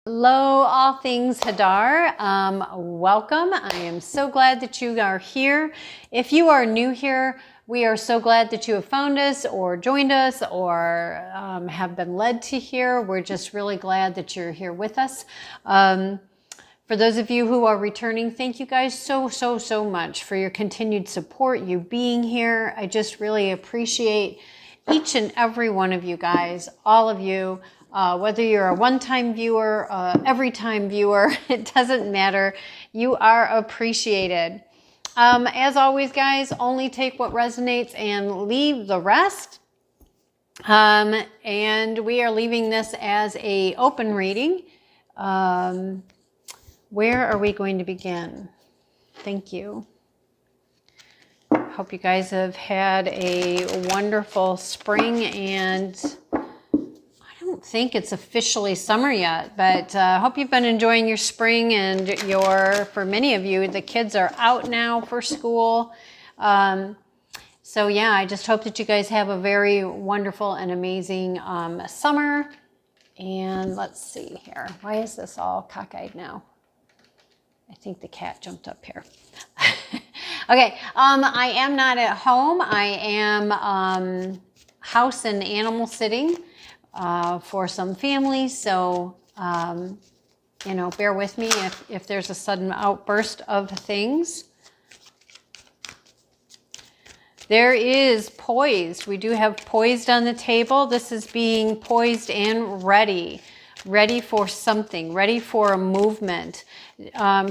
Hello, all things Hadar. Welcome. I am so glad that you are here. If you are new here, we are so glad that you have found us or joined us or have been led to here. We're just really glad that you're here with us. For those of you who are returning, thank you guys so much for your continued support, you being here. I just really appreciate each and every one of you guys, all of you. Whether you're a one-time viewer, every-time viewer, it doesn't matter. You are appreciated. As always, guys, only take what resonates and leave the rest. And we are leaving this as an open reading. Where are we going to begin? Thank you. Hope you guys have had a wonderful spring, and I don't think it's officially summer yet, but I hope you've been enjoying your spring, and for many of you, the kids are out now for school. So yeah, I just hope that you guys have a very wonderful and amazing summer. And let's see here. Why is this all cockeyed now? I think the cat jumped up here. Okay, I am not at home. I am house and animal sitting for some families, so you know, bear with me if there's a sudden outburst of things. There is Poised. We do have Poised on the table. This is being poised and ready for something, ready for a movement.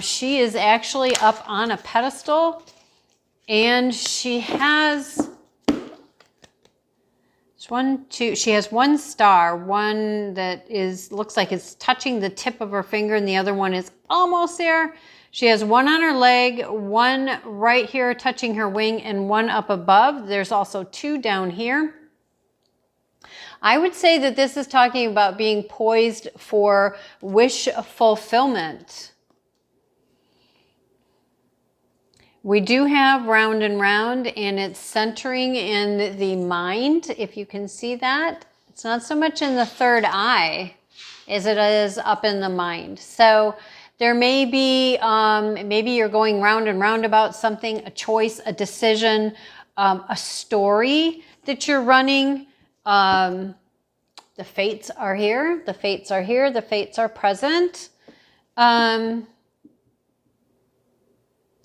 She is actually up on a pedestal, and she has she has one star, one that looks like it's touching the tip of her finger, and the other one is almost there. She has one on her leg, one right here touching her wing, and one up above. There's also two down here. I would say that this is talking about being poised for wish fulfillment. We do have round and round, and it's centering in the mind, if you can see that. It's not so much in the third eye as it is up in the mind. So there may be, maybe you're going round and round about something, a choice, a decision, a story that you're running. The fates are here. The fates are here. The fates are present.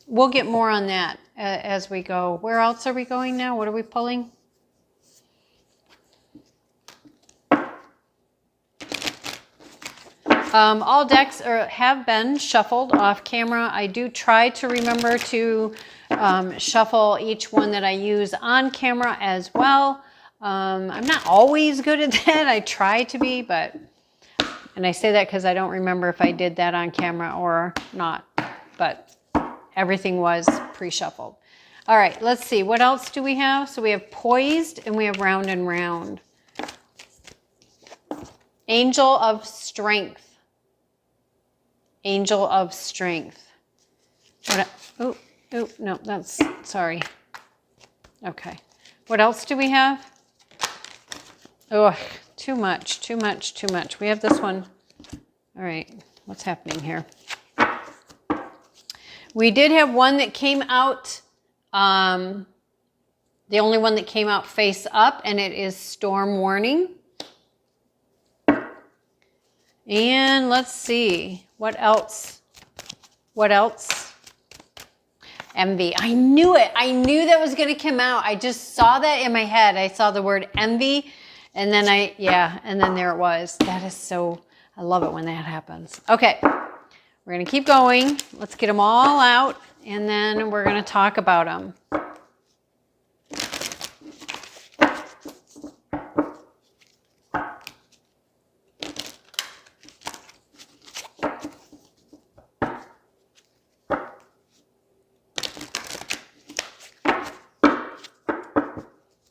We'll get more on that as we go. Where else are we going now? What are we pulling? All decks have been shuffled off camera. I do try to remember to shuffle each one that I use on camera as well. I'm not always good at that. I try to be, and I say that because I don't remember if I did that on camera or not, but everything was pre-shuffled. All right, let's see. What else do we have? So we have Poised and we have Round and Round. Angel of Strength. Angel of Strength. Oh, no, that's, sorry. Okay. What else do we have? Oh, too much. We have this one. All right, what's happening here? We did have one that came out, the only one that came out face up, and it is Storm Warning. And let's see, what else? Envy. I knew it. I knew that was going to come out. I just saw that in my head. I saw the word envy, and then and then there it was. That is so, I love it when that happens. Okay. We're going to keep going. Let's get them all out, and then we're going to talk about them.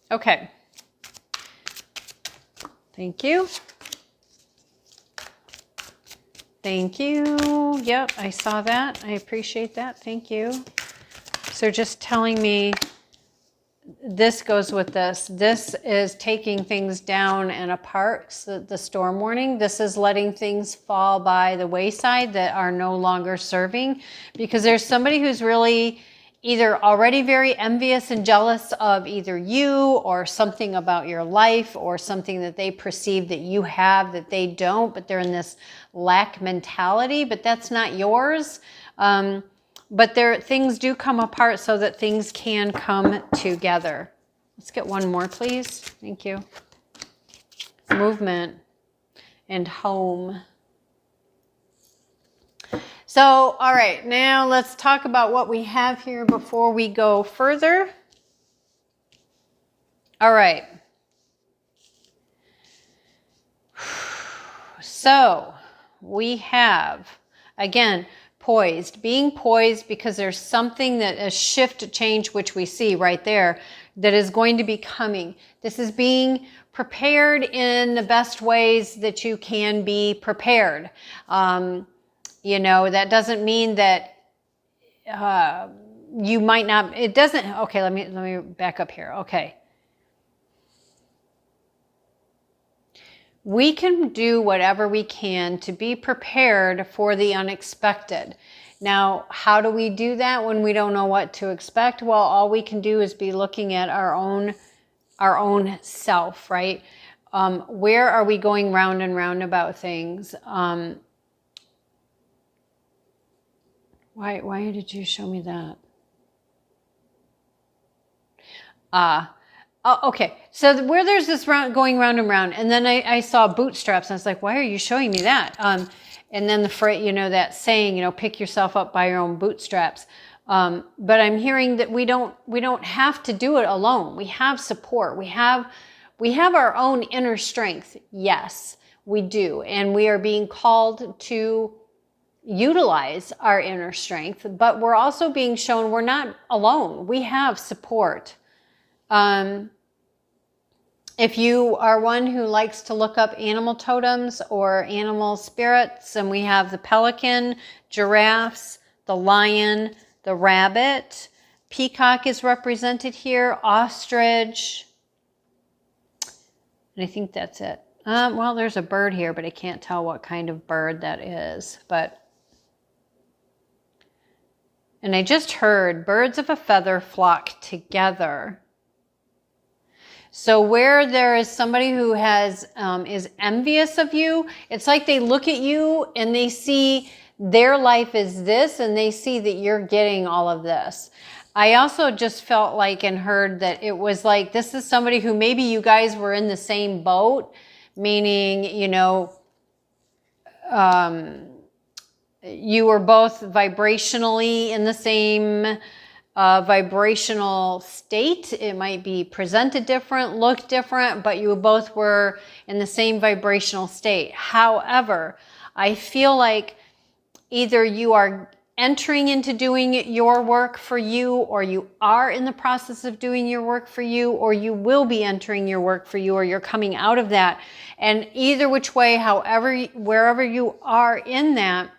Okay. Thank you. Thank you. Yep, I saw that. I appreciate that. Thank you. So just telling me this goes with this. This is taking things down and apart. So the storm warning, this is letting things fall by the wayside that are no longer serving, because there's somebody who's really either already very envious and jealous of either you or something about your life, or something that they perceive that you have that they don't, but they're in this lack mentality, but that's not yours. But things do come apart so that things can come together. Let's get one more, please. Thank you. Movement and home. So, all right, now let's talk about what we have here before we go further. All right. So, we have, again, poised, being poised, because there's something that a shift, change, which we see right there, that is going to be coming. This is being prepared in the best ways that you can be prepared. You know, that doesn't mean that you might not, it doesn't, okay, let me back up here. Okay. We can do whatever we can to be prepared for the unexpected. Now, how do we do that when we don't know what to expect? Well, all we can do is be looking at our own self, right? Where are we going round and round about things? Why did you show me that? Oh, okay, so where there's this going round and round, and then I saw bootstraps, and I was like, why are you showing me that? And then the phrase, you know, that saying, you know, pick yourself up by your own bootstraps. But I'm hearing that we don't have to do it alone. We have support. We have our own inner strength. Yes, we do, and we are being called to utilize our inner strength. But we're also being shown we're not alone. We have support. If you are one who likes to look up animal totems or animal spirits, and we have the pelican, giraffes, the lion, the rabbit, peacock is represented here, ostrich, and I think that's it. Well, there's a bird here, but I can't tell what kind of bird that is. And I just heard birds of a feather flock together. So where there is somebody who is envious of you, it's like they look at you and they see their life is this, and they see that you're getting all of this. I also just felt like and heard that it was like, this is somebody who maybe you guys were in the same boat, meaning, you know, you were both vibrationally in the same vibrational state. It might be presented different, look different, but you both were in the same vibrational state. However, I feel like either you are entering into doing your work for you, or you are in the process of doing your work for you, or you will be entering your work for you, or you're coming out of that. And either which way, however, wherever you are in that,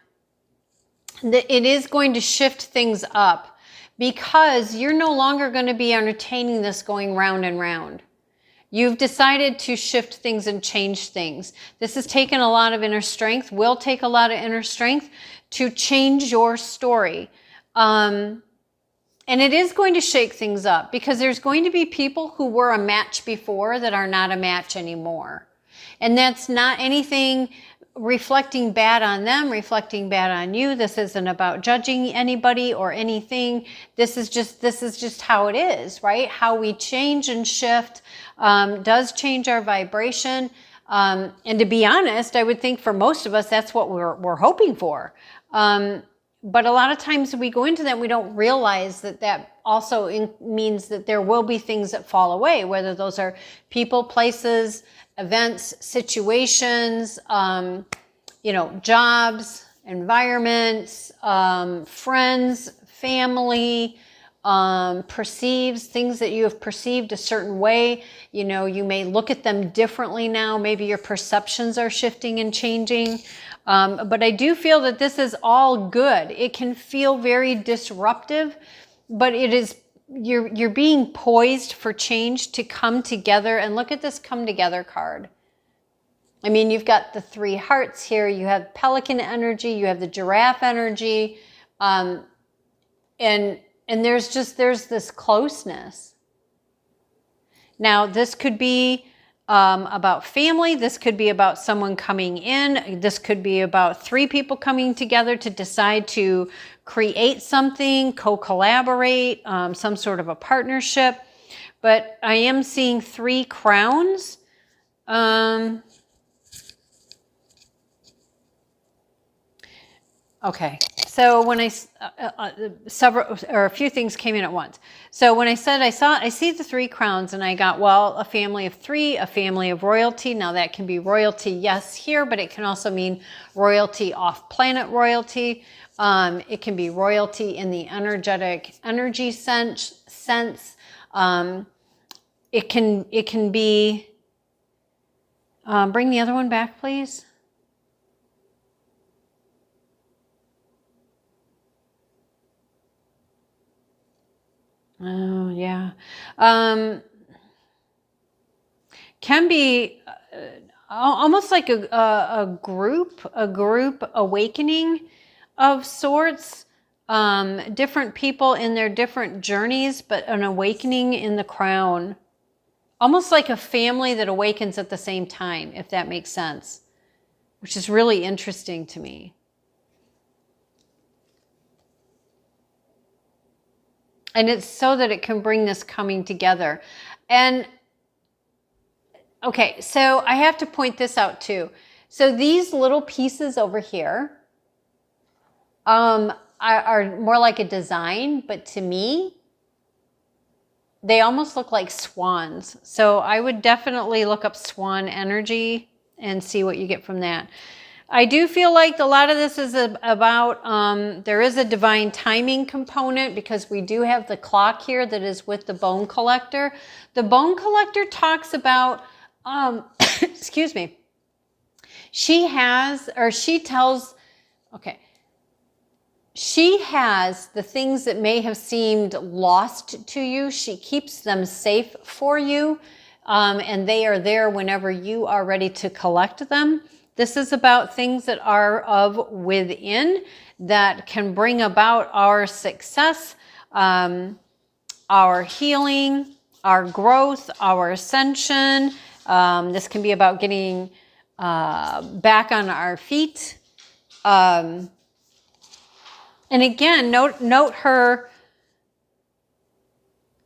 it is going to shift things up. Because you're no longer going to be entertaining this going round and round. You've decided to shift things and change things. This has taken a lot of inner strength, will take a lot of inner strength to change your story. And it is going to shake things up, because there's going to be people who were a match before that are not a match anymore. And that's not anything reflecting bad on them, reflecting bad on you. This isn't about judging anybody or anything. This is just how it is, right? How we change and shift does change our vibration. And to be honest, I would think for most of us, that's what we're hoping for. But a lot of times we go into that and we don't realize that also means that there will be things that fall away, whether those are people, places, events, situations, you know, jobs, environments, friends, family, perceives things that you have perceived a certain way. You know, you may look at them differently now. Maybe your perceptions are shifting and changing. But I do feel that this is all good. It can feel very disruptive, but it is you're being poised for change to come together. And look at this come together card. I mean, you've got the 3 hearts here. You have pelican energy. You have the giraffe energy. And there's this closeness. Now, this could be about family. This could be about someone coming in. This could be about 3 people coming together to decide to create something, co-collaborate, some sort of a partnership. But I am seeing 3 crowns. Okay, so when I a few things came in at once. So when I said I see the 3 crowns, and I got, well, a family of 3, a family of royalty. Now that can be royalty, yes, here, but it can also mean royalty off-planet royalty. It can be royalty in the energy sense. It can be. Bring the other one back, please. Oh, yeah. Can be almost like a group awakening of sorts. Different people in their different journeys, but an awakening in the crown. Almost like a family that awakens at the same time, if that makes sense. Which is really interesting to me. And it's so that it can bring this coming together. And, okay, so I have to point this out too. So these little pieces over here are more like a design, but to me, they almost look like swans. So I would definitely look up swan energy and see what you get from that. I do feel like a lot of this is about, there is a divine timing component, because we do have the clock here that is with the bone collector. The bone collector talks about, excuse me, she has the things that may have seemed lost to you. She keeps them safe for you, and they are there whenever you are ready to collect them. This is about things that are of within that can bring about our success, our healing, our growth, our ascension. This can be about getting back on our feet. And again, note her.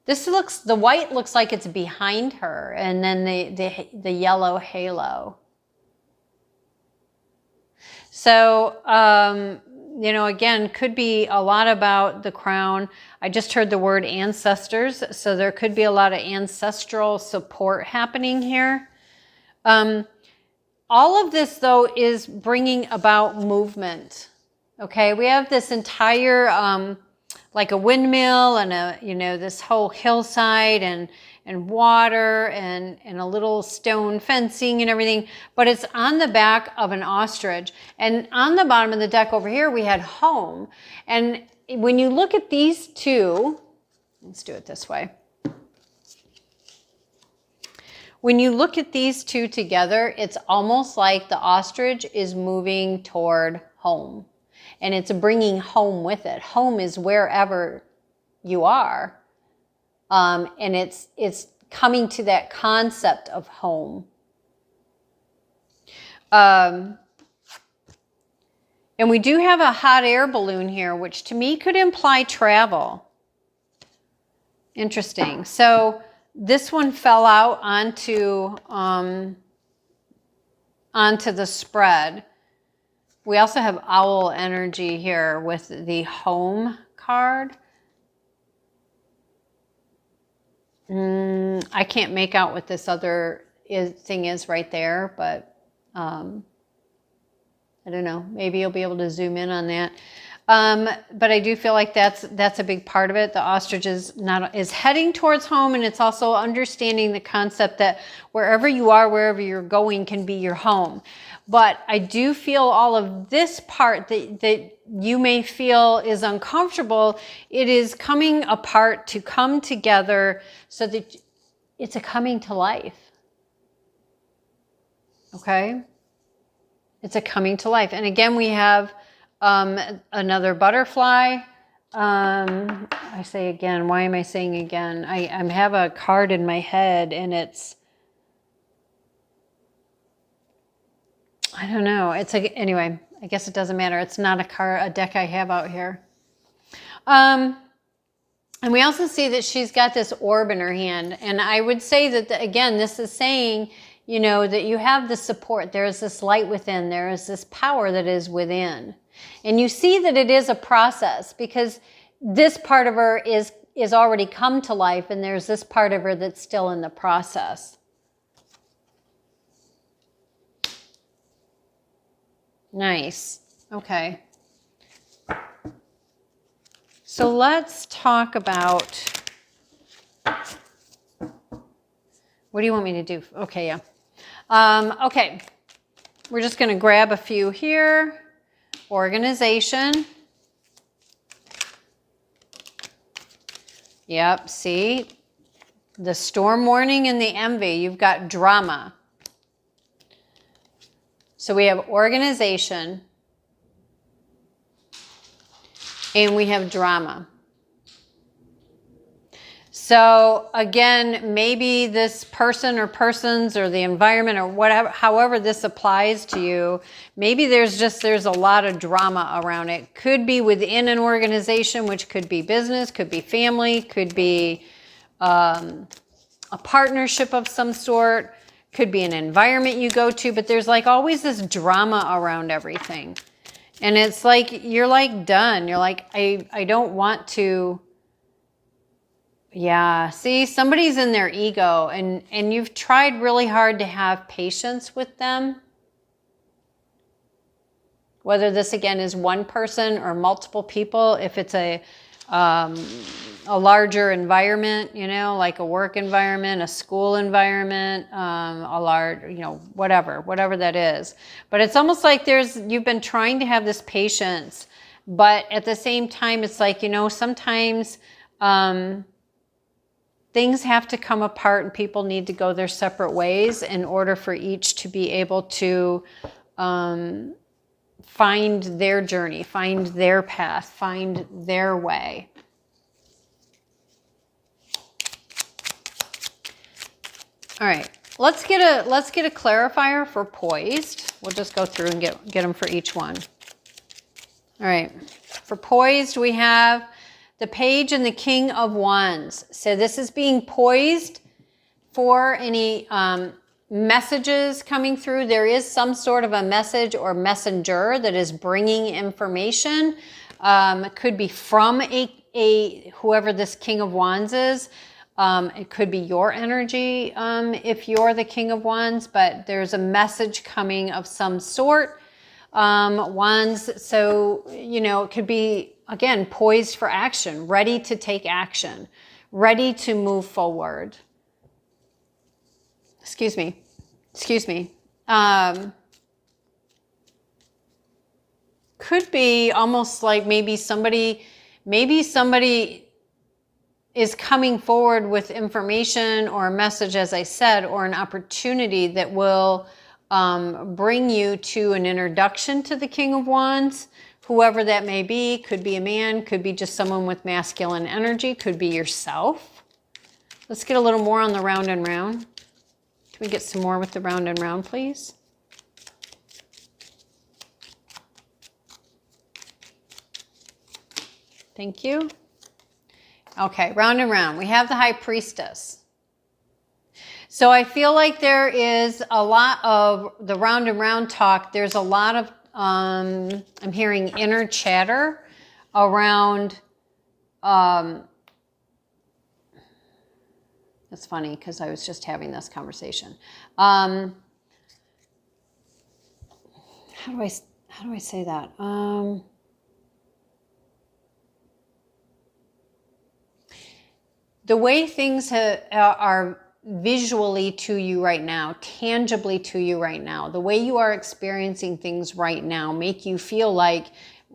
The white looks like it's behind her, and then the yellow halo. So, again, could be a lot about the crown. I just heard the word ancestors, so there could be a lot of ancestral support happening here. All of this, though, is bringing about movement. Okay, we have this entire, like a windmill and this whole hillside and water and a little stone fencing and everything, but it's on the back of an ostrich. And on the bottom of the deck over here, we had home. And when you look at these two, let's do it this way. When you look at these two together, it's almost like the ostrich is moving toward home. And it's bringing home with it. Home is wherever you are. And it's coming to that concept of home. And we do have a hot air balloon here, which to me could imply travel. Interesting. So this one fell out onto the spread. We also have owl energy here with the home card. I can't make out what this other thing is right there, but I don't know. Maybe you'll be able to zoom in on that. But I do feel like that's a big part of it. The ostrich is heading towards home, and it's also understanding the concept that wherever you are, wherever you're going can be your home. But I do feel all of this part that you may feel is uncomfortable. It is coming apart to come together so that it's a coming to life. Okay? It's a coming to life. And again, we have another butterfly. I say again, why am I saying again? I have a card in my head and it's, I don't know. It's like, anyway, I guess it doesn't matter. It's not a deck I have out here. And we also see that she's got this orb in her hand. And I would say that, again, this is saying, you know, that you have the support. There is this light within. There is this power that is within. And you see that it is a process because this part of her is already come to life and there's this part of her that's still in the process. Nice. Okay. So let's talk about, what do you want me to do? Okay, yeah. Okay. We're just going to grab a few here. Organization. Yep, see? The storm warning and the envy. You've got drama. So we have organization. And we have drama. So again, maybe this person or persons or the environment or whatever, however this applies to you, maybe there's a lot of drama around it. Could be within an organization, which could be business, could be family, could be a partnership of some sort, could be an environment you go to, but there's like always this drama around everything. And it's like, you're like done. You're like, I don't want to. Yeah, see, somebody's in their ego and you've tried really hard to have patience with them. Whether this again is one person or multiple people, if it's a larger environment, you know, like a work environment, a school environment, a large, you know, whatever that is. But it's almost like you've been trying to have this patience, but at the same time, it's like, you know, sometimes things have to come apart and people need to go their separate ways in order for each to be able to find their journey, find their path, find their way. All right, let's get a clarifier for poised. We'll just go through and get them for each one. All right, for poised we have the Page and the King of Wands. So this is being poised for any messages coming through. There is some sort of a message or messenger that is bringing information. It could be from whoever this King of Wands is. It could be your energy if you're the King of Wands, but there's a message coming of some sort. Wands, so, you know, it could be, again, poised for action, ready to take action, ready to move forward. Excuse me. Could be almost like maybe somebody is coming forward with information or a message, as I said, or an opportunity that will bring you to an introduction to the King of Wands, whoever that may be. Could be a man, could be just someone with masculine energy, could be yourself. Let's get a little more on the round and round. Can we get some more with the round and round, please? Thank you. Okay, round and round. We have the High Priestess. So I feel like there is a lot of the round and round talk. There's a lot of, I'm hearing inner chatter around, it's funny because I was just having this conversation. How do I say that? The way things are, visually to you right now, tangibly to you right now, the way you are experiencing things right now, make you feel like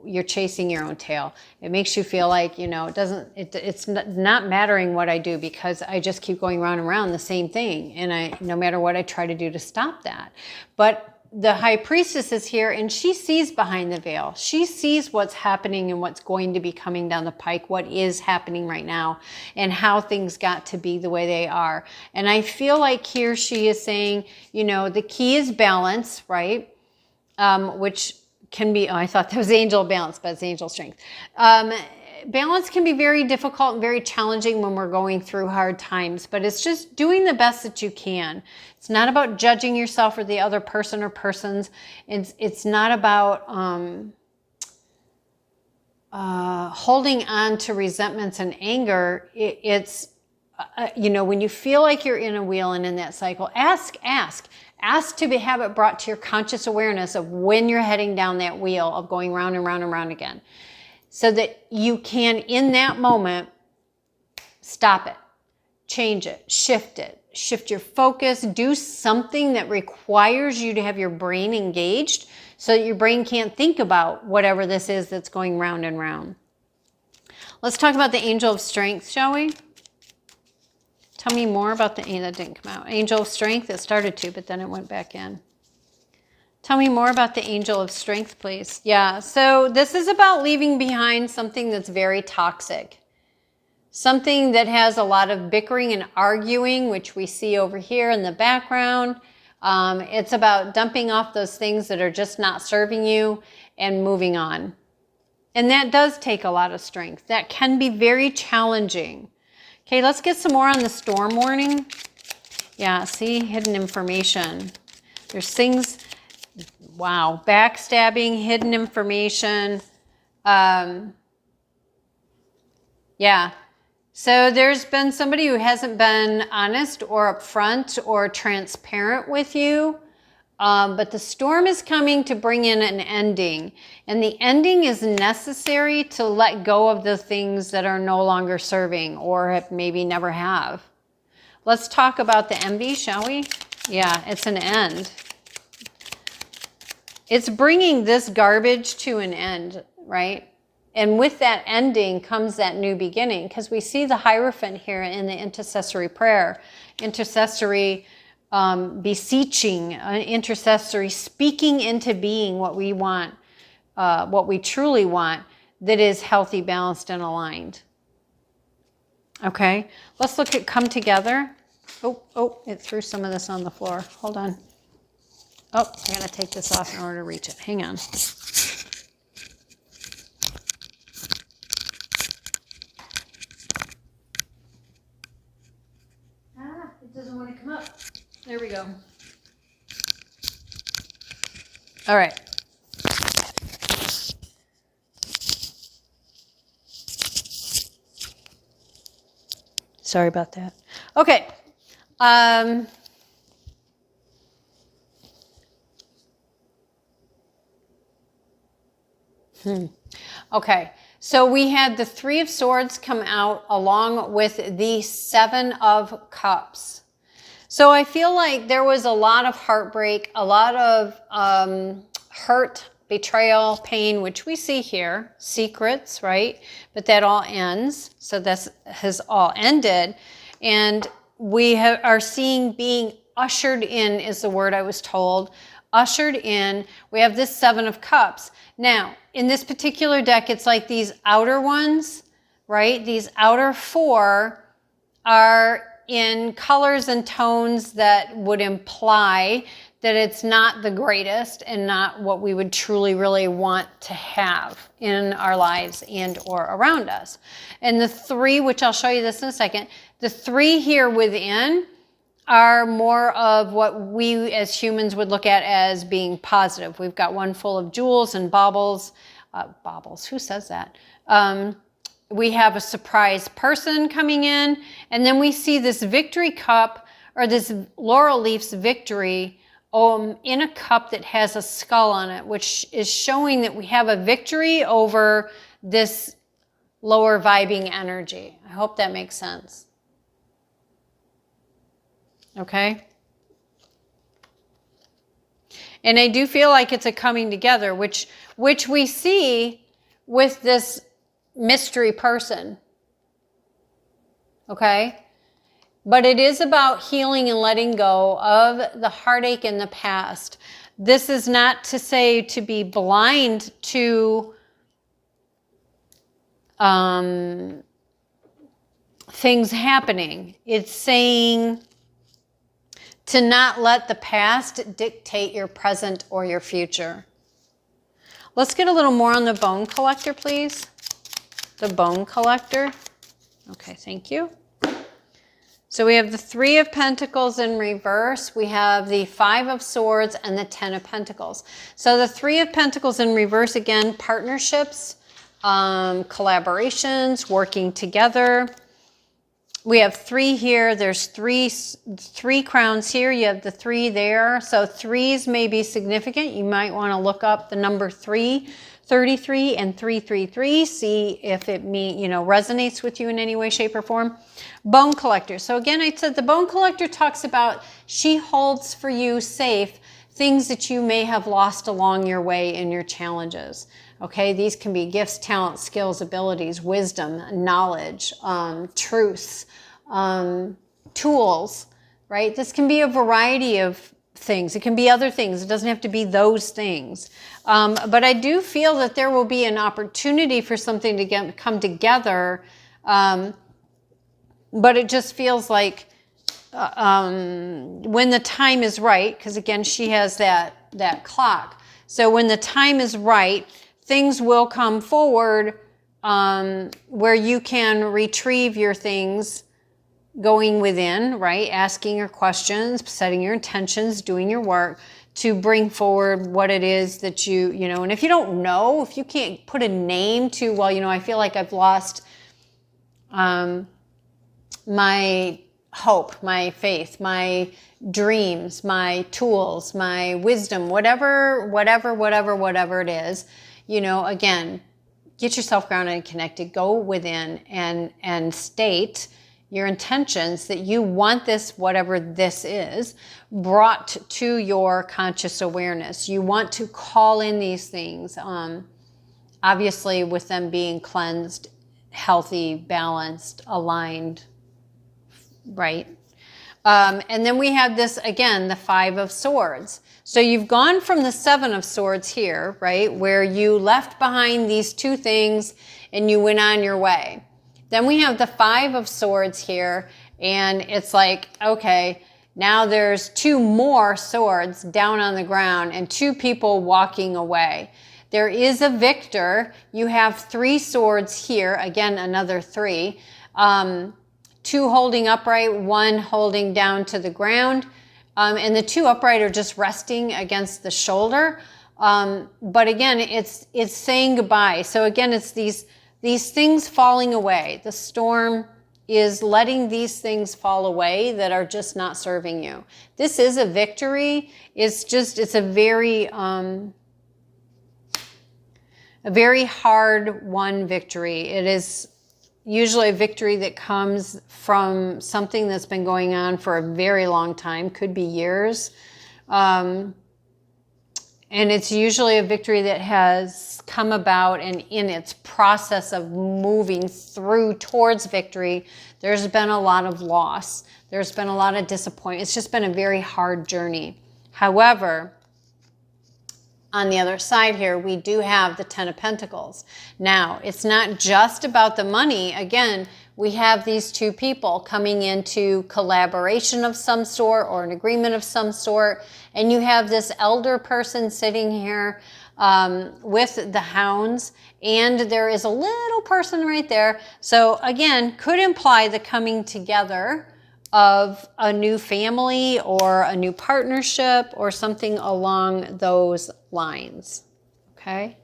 you're chasing your own tail. It makes you feel like, you know, it's not mattering what I do, because I just keep going round and round the same thing. And no matter what I try to do to stop that. But the high priestess is here, and she sees behind the veil. She sees what's happening and what's going to be coming down the pike, what is happening right now, and how things got to be the way they are. And I feel like here she is saying, you know, the key is balance, right? Which can be, oh, I thought that was angel balance, but it's angel strength. Balance can be very difficult and very challenging when we're going through hard times, but it's just doing the best that you can. It's not about judging yourself or the other person or persons. It's not about holding on to resentments and anger. It's you know, when you feel like you're in a wheel and in that cycle, ask to have it brought to your conscious awareness of when you're heading down that wheel of going round and round and round again. So that you can, in that moment, stop it, change it, shift your focus, do something that requires you to have your brain engaged so that your brain can't think about whatever this is that's going round and round. Let's talk about the angel of strength, shall we? Tell me more about that didn't come out. Angel of strength, it started to, but then it went back in. Tell me more about the angel of strength, please. Yeah, so this is about leaving behind something that's very toxic. Something that has a lot of bickering and arguing, which we see over here in the background. It's about dumping off those things that are just not serving you and moving on. And that does take a lot of strength. That can be very challenging. Okay, let's get some more on the storm warning. Yeah, see, hidden information. There's things... Wow, backstabbing, hidden information. Yeah. So there's been somebody who hasn't been honest or upfront or transparent with you. But the storm is coming to bring in an ending. And the ending is necessary to let go of the things that are no longer serving or have maybe never have. Let's talk about the envy, shall we? Yeah, it's an end. It's bringing this garbage to an end, right? And with that ending comes that new beginning, because we see the Hierophant here in the intercessory prayer, intercessory beseeching, intercessory speaking into being what we want, what we truly want, that is healthy, balanced, and aligned. Okay, let's look at come together. Oh, it threw some of this on the floor. Hold on. Oh, I gotta take this off in order to reach it. Hang on. It doesn't want to come up. There we go. All right. Sorry about that. Okay. Okay, so we had the Three of Swords come out along with the Seven of Cups. So I feel like there was a lot of heartbreak, a lot of hurt, betrayal, pain, which we see here, secrets, right? But that all ends. So this has all ended. And we are seeing being ushered in is the word I was told. Ushered in, we have this Seven of Cups. Now, in this particular deck, it's like these outer ones, right? These outer four are in colors and tones that would imply that it's not the greatest and not what we would truly, really want to have in our lives and or around us. And the three, which I'll show you this in a second, the three here within are more of what we as humans would look at as being positive. We've got one full of jewels and baubles. Baubles, who says that? We have a surprise person coming in, and then we see this victory cup, or this laurel leaf's victory, in a cup that has a skull on it, which is showing that we have a victory over this lower vibing energy. I hope that makes sense. Okay? And I do feel like it's a coming together, which we see with this mystery person. Okay? But it is about healing and letting go of the heartache in the past. This is not to say to be blind to things happening. It's saying to not let the past dictate your present or your future. Let's get a little more on the bone collector, please. The bone collector. Okay, thank you. So we have the 3 of Pentacles in reverse. We have the 5 of Swords and the 10 of Pentacles. So the 3 of Pentacles in reverse, again, partnerships, collaborations, working together. We have 3 here. There's three crowns here. You have the 3 there. So 3s may be significant. You might want to look up the number 3, 33 and 333. See if it resonates with you in any way, shape, or form. Bone collector. So again, I said the bone collector talks about she holds for you safe things that you may have lost along your way in your challenges. Okay, these can be gifts, talents, skills, abilities, wisdom, knowledge, truths, tools, right? This can be a variety of things. It can be other things. It doesn't have to be those things. But I do feel that there will be an opportunity for something to come together. But it just feels like when the time is right, because again, she has that clock. So when the time is right, things will come forward where you can retrieve your things going within, right? Asking your questions, setting your intentions, doing your work to bring forward what it is that and if you don't know, if you can't put a name to, I feel like I've lost my hope, my faith, my dreams, my tools, my wisdom, whatever it is, again, get yourself grounded and connected, go within and state your intentions that you want this, whatever this is, brought to your conscious awareness. You want to call in these things, obviously with them being cleansed, healthy, balanced, aligned, right? And then we have this, again, the 5 of Swords. So you've gone from the 7 of Swords here, right, where you left behind these 2 things and you went on your way. Then we have the 5 of Swords here, and it's like, okay, now there's 2 more swords down on the ground and 2 people walking away. There is a victor. You have 3 swords here, again, another 3. 2 holding upright, 1 holding down to the ground. And the 2 upright are just resting against the shoulder. But again, it's saying goodbye. So again, it's these things falling away. The storm is letting these things fall away that are just not serving you. This is a victory. It's a very hard won victory. It is usually a victory that comes from something that's been going on for a very long time, could be years. And it's usually a victory that has come about, and in its process of moving through towards victory, there's been a lot of loss. There's been a lot of disappointment. It's just been a very hard journey. However, on the other side here, we do have the 10 of Pentacles. Now, it's not just about the money. Again, we have these 2 people coming into collaboration of some sort or an agreement of some sort. And you have this elder person sitting here with the hounds. And there is a little person right there. So again, could imply the coming together of a new family or a new partnership or something along those lines. Okay?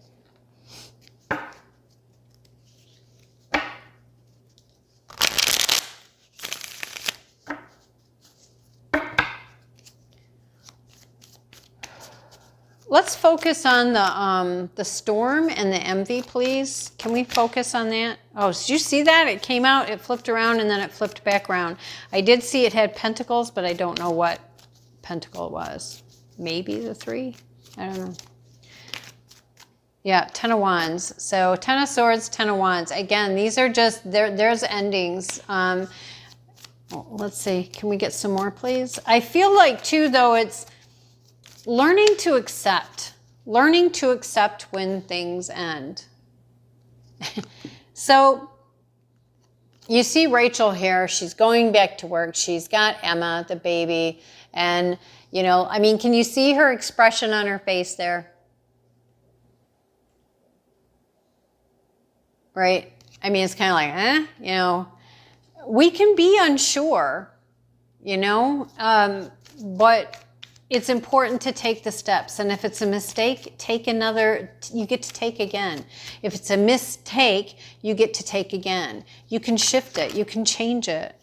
Let's focus on the storm and the envy, please. Can we focus on that? Oh, did you see that? It came out, it flipped around, and then it flipped back around. I did see it had pentacles, but I don't know what pentacle it was. Maybe the 3? I don't know. Yeah, 10 of Wands. So 10 of Swords, 10 of Wands. Again, these are just, there's endings. Well, let's see. Can we get some more, please? I feel like, too, though, it's learning to accept when things end. So you see Rachel here, she's going back to work. She's got Emma, the baby. And, you know, I mean, can you see her expression on her face there? Right? I mean, it's kind of like, you know, we can be unsure, you know, but it's important to take the steps. And if it's a mistake, take another, you get to take again. If it's a mistake, you get to take again. You can shift it. You can change it.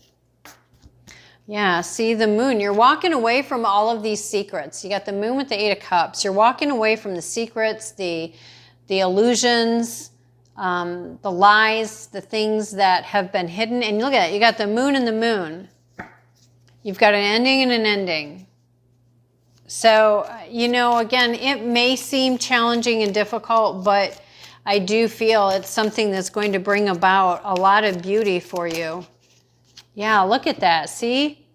Yeah, see the moon. You're walking away from all of these secrets. You got the moon with the 8 of Cups. You're walking away from the secrets, the illusions, the lies, the things that have been hidden. And look at it. You got the moon and the moon. You've got an ending and an ending. So, you know, again, it may seem challenging and difficult, but I do feel it's something that's going to bring about a lot of beauty for you. Yeah, look at that. See?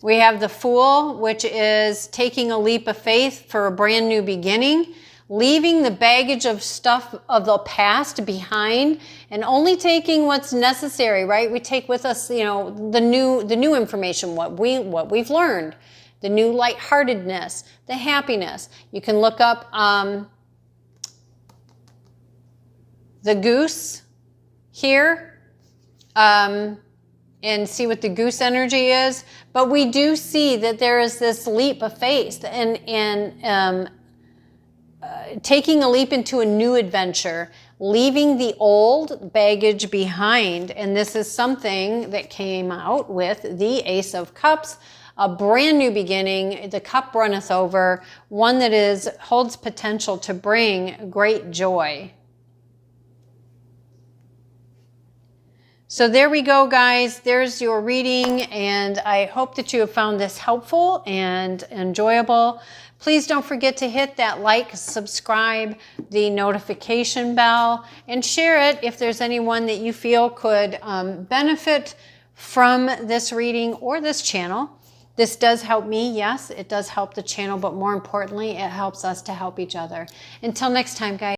We have the Fool, which is taking a leap of faith for a brand new beginning, leaving the baggage of stuff of the past behind and only taking what's necessary, right? We take with us, you know, the new information, what we've learned. The new lightheartedness, the happiness. You can look up the goose here and see what the goose energy is. But we do see that there is this leap of faith and taking a leap into a new adventure, leaving the old baggage behind. And this is something that came out with the Ace of Cups. A brand new beginning, the cup runneth over, one that holds potential to bring great joy. So there we go, guys. There's your reading, and I hope that you have found this helpful and enjoyable. Please don't forget to hit that like, subscribe, the notification bell, and share it if there's anyone that you feel could benefit from this reading or this channel. This does help me, yes, it does help the channel, but more importantly, it helps us to help each other. Until next time, guys.